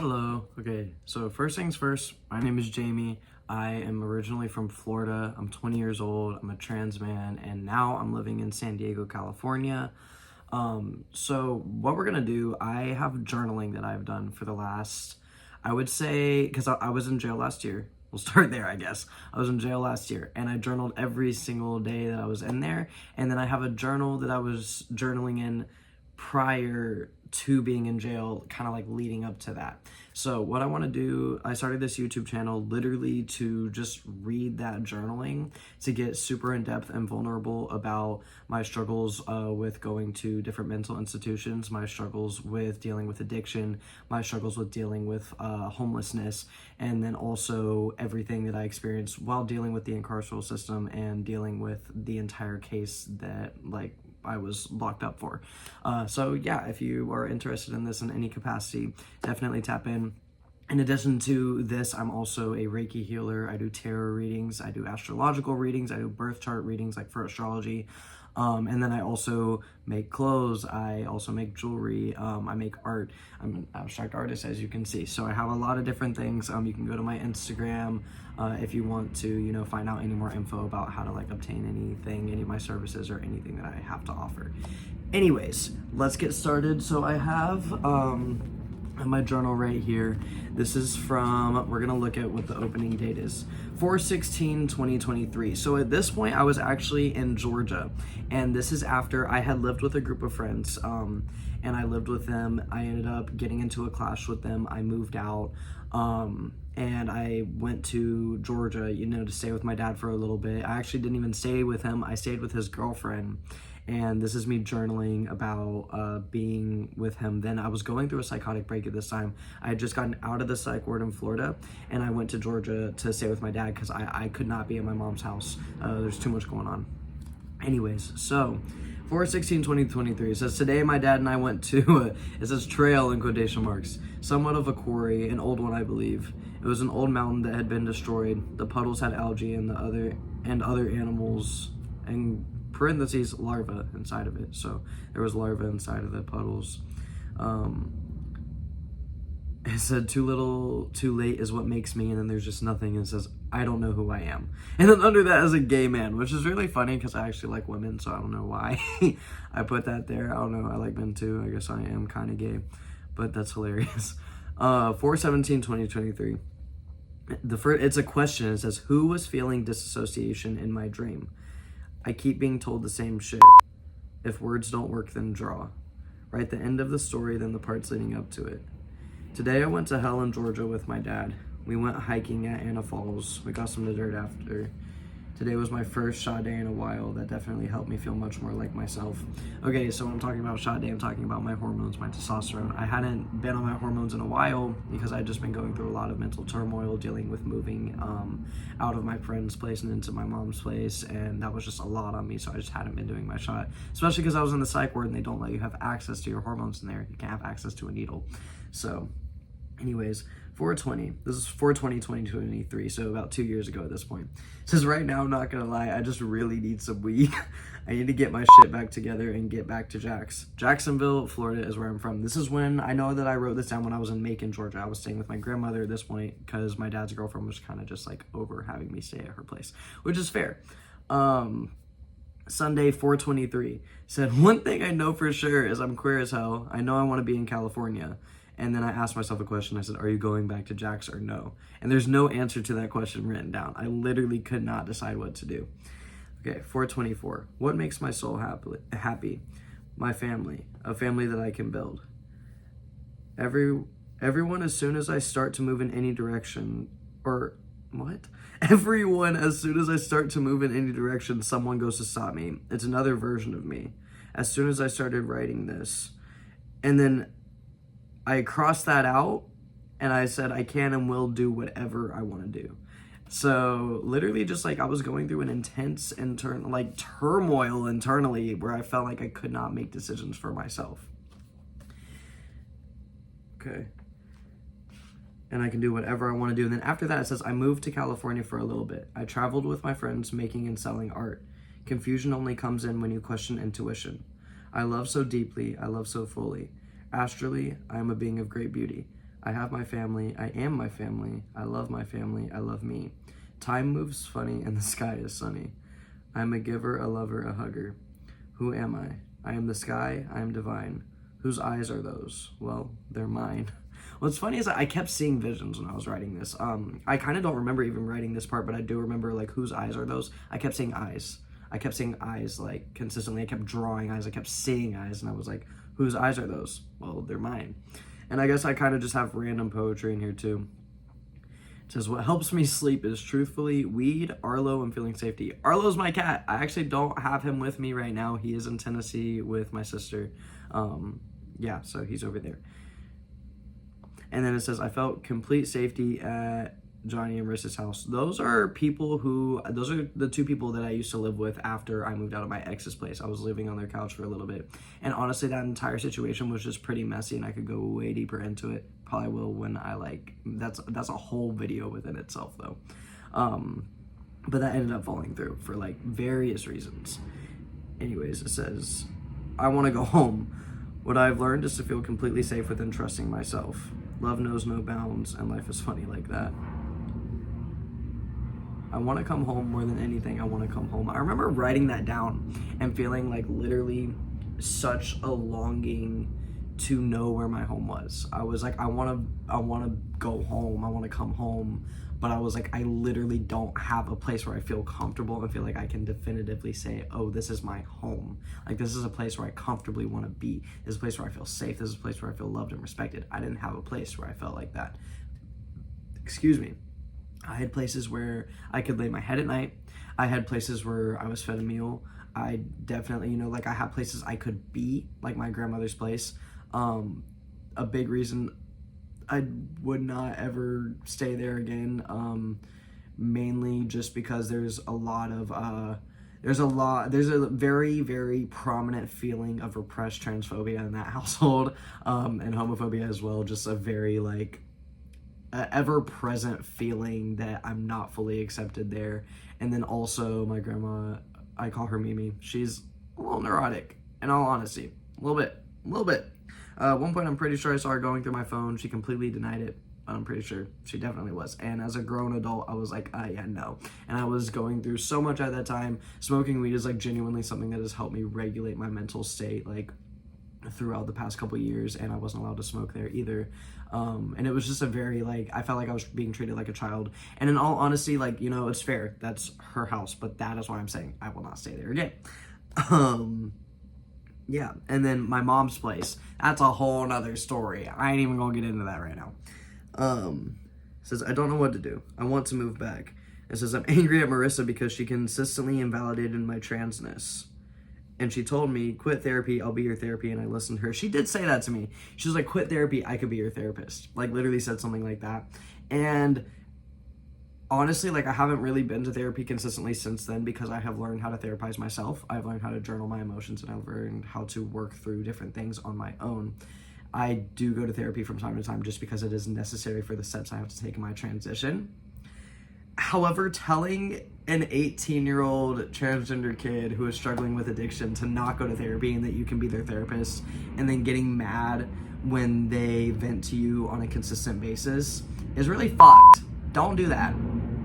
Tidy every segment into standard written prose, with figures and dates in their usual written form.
Hello. Okay, so first things first, my name is Jamie. I am originally from Florida. I'm 20 years old. I'm a trans man, and now I'm living in San Diego, California. So what we're gonna do, I have journaling that I've done for the last, I would say, because I was in jail last year. We'll start there, I guess. I was in jail last year, and I journaled every single day that I was in there. And then I have a journal that I was journaling in prior to being in jail, kind of like leading up to that. So what I want to do, I started this YouTube channel literally to just read that journaling, to get super in depth and vulnerable about my struggles with going to different mental institutions, my struggles with dealing with addiction, my struggles with dealing with homelessness, and then also everything that I experienced while dealing with the incarceral system and dealing with the entire case that I was locked up for. So yeah, if you are interested in this in any capacity, definitely tap in. In addition to this, I'm also a Reiki healer. I do tarot readings, I do astrological readings, I do birth chart readings like for astrology. And then I also make clothes, I also make jewelry, I make art. I'm an abstract artist, as you can see. So I have a lot of different things. You can go to my Instagram if you want to, find out any more info about how to obtain anything, any of my services or anything that I have to offer. Anyways, let's get started. So I have my journal right here. This is from, we're gonna look at what the opening date is, 4/16/2023. So at this point I was actually in Georgia, and this is after I had lived with a group of friends, and I lived with them. I ended up getting into a clash with them. I moved out, and I went to Georgia, to stay with my dad for a little bit. I actually didn't even stay with him. I stayed with his girlfriend. And this is me journaling about being with him. Then I was going through a psychotic break at this time. I had just gotten out of the psych ward in Florida, and I went to Georgia to stay with my dad because I could not be in my mom's house. There's too much going on. Anyways, so 4/16/2023, it says, today my dad and I went to, it says trail in quotation marks, somewhat of a quarry, an old one I believe. It was an old mountain that had been destroyed. The puddles had algae and other animals, and parentheses larvae inside of it. So there was larvae inside of the puddles. It said, too little, too late is what makes me, and then there's just nothing, and it says, I don't know who I am. And then under that is a gay man, which is really funny because I actually like women, so I don't know why I put that there. I don't know, I like men too. I guess I am kind of gay, but that's hilarious. 4/17/2023. It's a question. It says, who was feeling disassociation in my dream? I keep being told the same shit. If words don't work, then draw. Write the end of the story, then the parts leading up to it. Today I went to Helen, Georgia with my dad. We went hiking at Anna Falls. We got some dessert after. Today was my first shot day in a while. That definitely helped me feel much more like myself. Okay, so when I'm talking about shot day, I'm talking about my hormones, my testosterone. I hadn't been on my hormones in a while because I'd just been going through a lot of mental turmoil, dealing with moving out of my friend's place and into my mom's place, and that was just a lot on me, so I just hadn't been doing my shot, especially because I was in the psych ward and they don't let you have access to your hormones in there. You can't have access to a needle. So anyways, 4/20. This is 4/20/2023, so about 2 years ago at this point. It says, right now, I'm not gonna lie, I just really need some weed. I need to get my shit back together and get back to Jacksonville, Florida is where I'm from. This is when, I know that I wrote this down when I was in Macon, Georgia. I was staying with my grandmother at this point because my dad's girlfriend was kind of just over having me stay at her place, which is fair. Sunday, 4/23, said, one thing I know for sure is I'm queer as hell. I know I want to be in California. And then I asked myself a question. I said, are you going back to Jax or no? And there's no answer to that question written down. I literally could not decide what to do. Okay, 4/24. What makes my soul happy? My family, a family that I can build. Everyone, as soon as I start to move in any direction, Everyone, as soon as I start to move in any direction, someone goes to stop me. It's another version of me. As soon as I started writing this, and then I crossed that out and I said, I can and will do whatever I want to do. So literally just I was going through an intense turmoil internally where I felt like I could not make decisions for myself. Okay. And I can do whatever I want to do. And then after that, it says, I moved to California for a little bit. I traveled with my friends making and selling art. Confusion only comes in when you question intuition. I love so deeply. I love so fully. Astrally, I am a being of great beauty. I have my family. I am my family. I love my family. I love me. Time moves funny and the sky is sunny. I'm a giver, a lover, a hugger. Who am I? I am the sky. I am divine. Whose eyes are those? Well, they're mine. What's funny is that I kept seeing visions when I was writing this. I kind of don't remember even writing this part, but I do remember like whose eyes are those? I kept seeing eyes. I kept seeing eyes like consistently. I kept drawing eyes. I kept seeing eyes, and I was like, whose eyes are those? Well, they're mine. And I guess I kind of just have random poetry in here too. It says, what helps me sleep is truthfully weed, Arlo, and feeling safety. Arlo's my cat. I actually don't have him with me right now. He is in Tennessee with my sister. Yeah, so he's over there. And then it says, I felt complete safety at Johnny and Marissa's house. Those are the two people that I used to live with after I moved out of my ex's place. I was living on their couch for a little bit. And honestly, that entire situation was just pretty messy, and I could go way deeper into it. Probably will when that's a whole video within itself though. But that ended up falling through for like various reasons. Anyways, it says, I want to go home. What I've learned is to feel completely safe within trusting myself. Love knows no bounds, and life is funny like that. I want to come home more than anything. I want to come home. I remember writing that down and feeling like literally such a longing to know where my home was. I was like, I want to go home. I want to come home. But I was like, I literally don't have a place where I feel comfortable and feel like I can definitively say, oh, this is my home. Like, this is a place where I comfortably want to be. This is a place where I feel safe. This is a place where I feel loved and respected. I didn't have a place where I felt like that. Excuse me. I had places where I could lay my head at night. I had places where I was fed a meal. I definitely, like I had places I could be, like my grandmother's place. A big reason I would not ever stay there again, mainly just because there's a very, very prominent feeling of repressed transphobia in that household, and homophobia as well. Just a very ever-present feeling that I'm not fully accepted there. And then also my grandma, I call her Mimi. She's a little neurotic, in all honesty, a little bit. At one point, I'm pretty sure I saw her going through my phone. She completely denied it. I'm pretty sure she definitely was. And as a grown adult, I was like, yeah, no. And I was going through so much at that time. Smoking weed is like genuinely something that has helped me regulate my mental state, like throughout the past couple years. And I wasn't allowed to smoke there either. And it was just a very I felt like I was being treated like a child. And in all honesty, it's fair. That's her house. But that is why I'm saying I will not stay there again. Yeah, and then my mom's place. That's a whole nother story. I ain't even gonna get into that right now. Says, I don't know what to do. I want to move back. It says, I'm angry at Marissa because she consistently invalidated my transness. And she told me, quit therapy, I'll be your therapy, and I listened to her. She did say that to me. She was like, quit therapy, I could be your therapist. Literally said something like that. And honestly, I haven't really been to therapy consistently since then because I have learned how to therapize myself. I've learned how to journal my emotions, and I've learned how to work through different things on my own. I do go to therapy from time to time just because it is necessary for the steps I have to take in my transition. However, telling an 18-year-old transgender kid who is struggling with addiction to not go to therapy and that you can be their therapist, and then getting mad when they vent to you on a consistent basis is really fucked. Don't do that.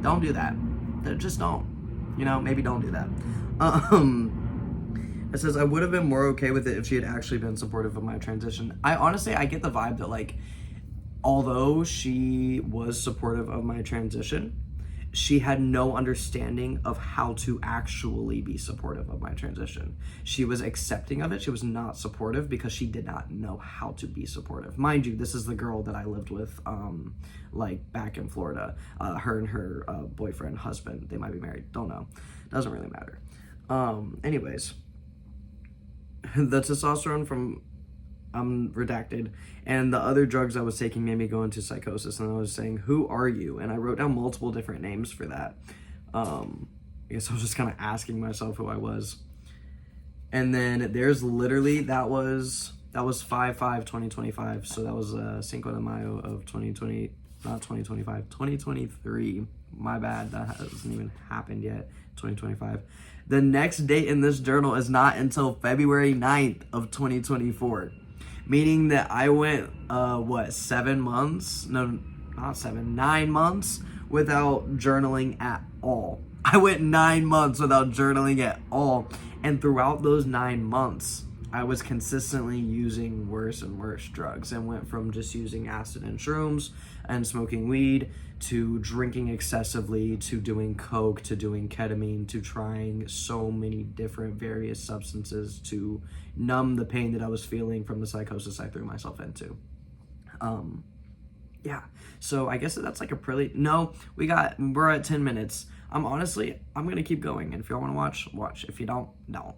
Don't do that. Just don't. Maybe don't do that. It says, I would have been more okay with it if she had actually been supportive of my transition. I get the vibe that, although she was supportive of my transition, she had no understanding of how to actually be supportive of my transition. She was accepting of it. She was not supportive because she did not know how to be supportive. Mind you, this is the girl that I lived with, back in Florida. Her and her boyfriend, husband, they might be married. Don't know. Doesn't really matter. Anyways, the testosterone from redacted, and the other drugs I was taking made me go into psychosis, and I was saying, who are you? And I wrote down multiple different names for that. I guess I was just kind of asking myself who I was. And then there's literally, that was 5/5/2025, so that was Cinco de Mayo of 2020, not 2025, 2023. My bad, that hasn't even happened yet, 2025. The next date in this journal is not until February 9th of 2024. meaning that I went, 7 months? No, not 7, 9 months without journaling at all. I went 9 months without journaling at all. And throughout those 9 months, I was consistently using worse and worse drugs and went from just using acid and shrooms and smoking weed to drinking excessively to doing coke to doing ketamine to trying so many different various substances to numb the pain that I was feeling from the psychosis I threw myself into. Yeah, so I guess that's like a pretty, no, we're at 10 minutes. I'm gonna keep going, and if y'all want to watch, if you don't, don't.